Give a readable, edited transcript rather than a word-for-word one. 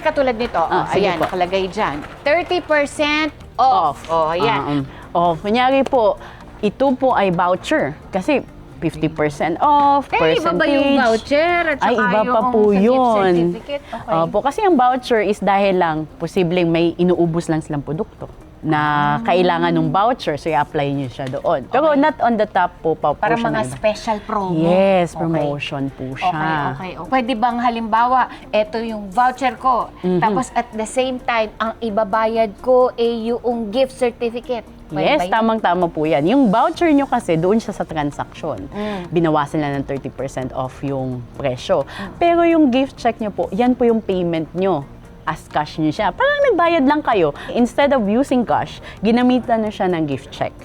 katulad nito, sige ayan, po. nakalagay dyan. 30% off. Ayan. Kunyari po, ito po ay voucher. Kasi 50% off, Iba ba yung voucher at saka Ay, iba pa yung po sa gift yun. certificate? Okay. Opo, kasi ang voucher is dahil lang, posibleng may inuubos lang silang produkto na kailangan ng voucher, so i-apply nyo siya doon. Pero not on the top po pa po Para siya mga na- special promo. Yes, Okay. promotion po siya. Okay. Pwede bang halimbawa, eto yung voucher ko, tapos at the same time, ang ibabayad ko ay yung gift certificate. Pwede Yes, ba yun? tamang-tama po yan. Yung voucher nyo kasi, doon siya sa transaction. Binawasan lang ng 30% off yung presyo. Pero yung gift check nyo po, yan po yung payment nyo. As cash nyo siya. Parang nagbayad lang kayo. Instead of using cash, ginamitan na siya ng gift check.